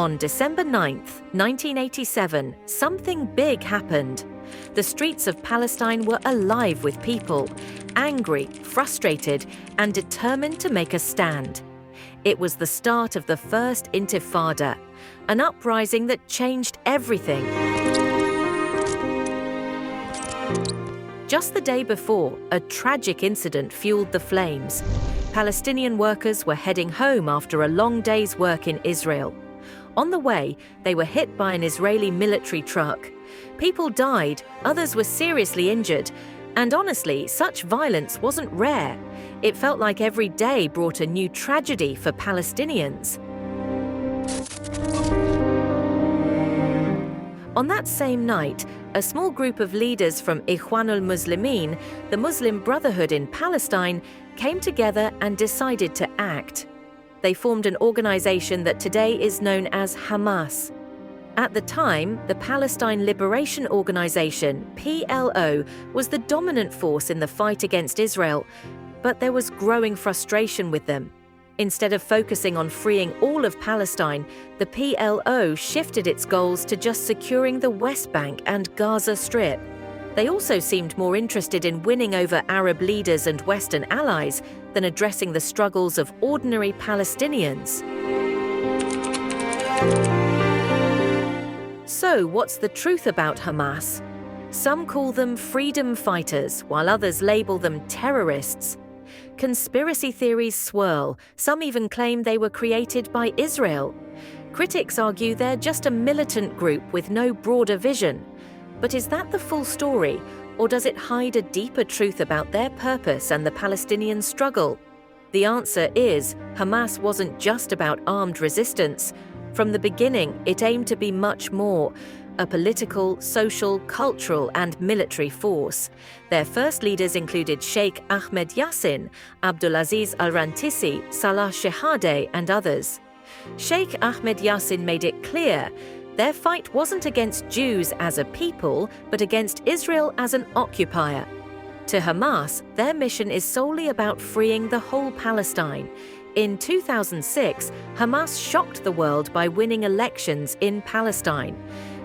On December 9th, 1987, something big happened. The streets of Palestine were alive with people, angry, frustrated, and determined to make a stand. It was the start of the First Intifada, an uprising that changed everything. Just the day before, a tragic incident fueled the flames. Palestinian workers were heading home after a long day's work in Israel. On the way, they were hit by an Israeli military truck. People died, others were seriously injured, and honestly, such violence wasn't rare. It felt like every day brought a new tragedy for Palestinians. On that same night, a small group of leaders from Ikhwanul Muslimin, the Muslim Brotherhood in Palestine, came together and decided to act. They formed an organization that today is known as Hamas. At the time, the Palestine Liberation Organization, PLO, was the dominant force in the fight against Israel, but there was growing frustration with them. Instead of focusing on freeing all of Palestine, the PLO shifted its goals to just securing the West Bank and Gaza Strip. They also seemed more interested in winning over Arab leaders and Western allies than addressing the struggles of ordinary Palestinians. So, what's the truth about Hamas? Some call them freedom fighters, while others label them terrorists. Conspiracy theories swirl. Some even claim they were created by Israel. Critics argue they're just a militant group with no broader vision. But is that the full story, or does it hide a deeper truth about their purpose and the Palestinian struggle? The answer is, Hamas wasn't just about armed resistance. From the beginning, it aimed to be much more: a political, social, cultural, and military force. Their first leaders included Sheikh Ahmed Yassin, Abdulaziz al-Rantisi, Salah Shehadeh, and others. Sheikh Ahmed Yassin made it clear their fight wasn't against Jews as a people, but against Israel as an occupier. To Hamas, their mission is solely about freeing the whole Palestine. In 2006, Hamas shocked the world by winning elections in Palestine.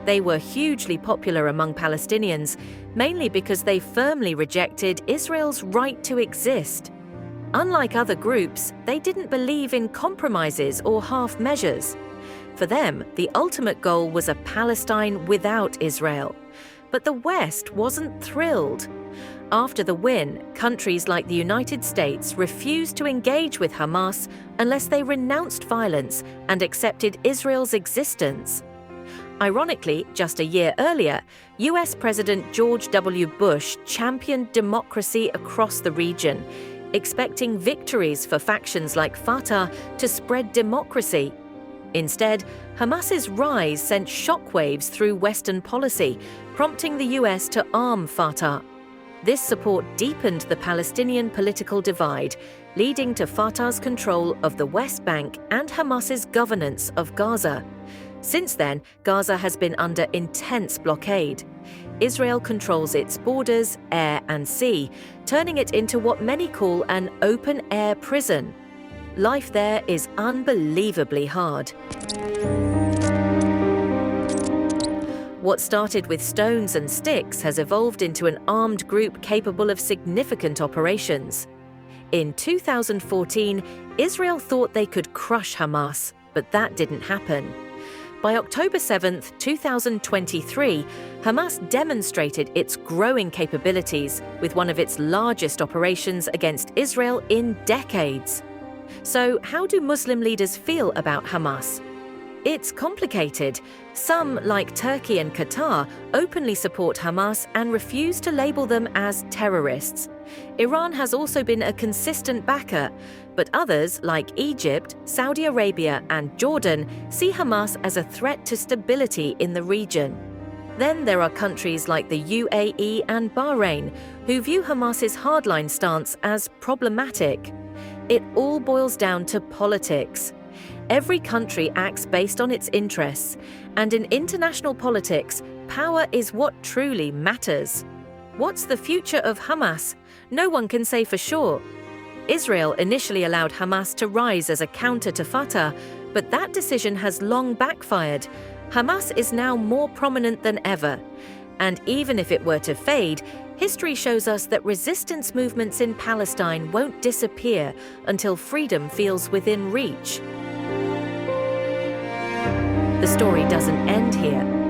They were hugely popular among Palestinians, mainly because they firmly rejected Israel's right to exist. Unlike other groups, they didn't believe in compromises or half measures. For them, the ultimate goal was a Palestine without Israel. But the West wasn't thrilled. After the win, countries like the United States refused to engage with Hamas unless they renounced violence and accepted Israel's existence. Ironically, just a year earlier, US President George W. Bush championed democracy across the region, expecting victories for factions like Fatah to spread democracy. Instead, Hamas's rise sent shockwaves through Western policy, prompting the US to arm Fatah. This support deepened the Palestinian political divide, leading to Fatah's control of the West Bank and Hamas's governance of Gaza. Since then, Gaza has been under intense blockade. Israel controls its borders, air and sea, turning it into what many call an open-air prison. Life there is unbelievably hard. What started with stones and sticks has evolved into an armed group capable of significant operations. In 2014, Israel thought they could crush Hamas, but that didn't happen. By October 7, 2023, Hamas demonstrated its growing capabilities with one of its largest operations against Israel in decades. So, how do Muslim leaders feel about Hamas? It's complicated. Some, like Turkey and Qatar, openly support Hamas and refuse to label them as terrorists. Iran has also been a consistent backer, but others, like Egypt, Saudi Arabia, and Jordan, see Hamas as a threat to stability in the region. Then there are countries like the UAE and Bahrain, who view Hamas's hardline stance as problematic. It all boils down to politics. Every country acts based on its interests, and in international politics, power is what truly matters. What's the future of Hamas? No one can say for sure. Israel initially allowed Hamas to rise as a counter to Fatah, But that decision has long backfired. Hamas is now more prominent than ever. And even if it were to fade, history shows us that resistance movements in Palestine won't disappear until freedom feels within reach. The story doesn't end here.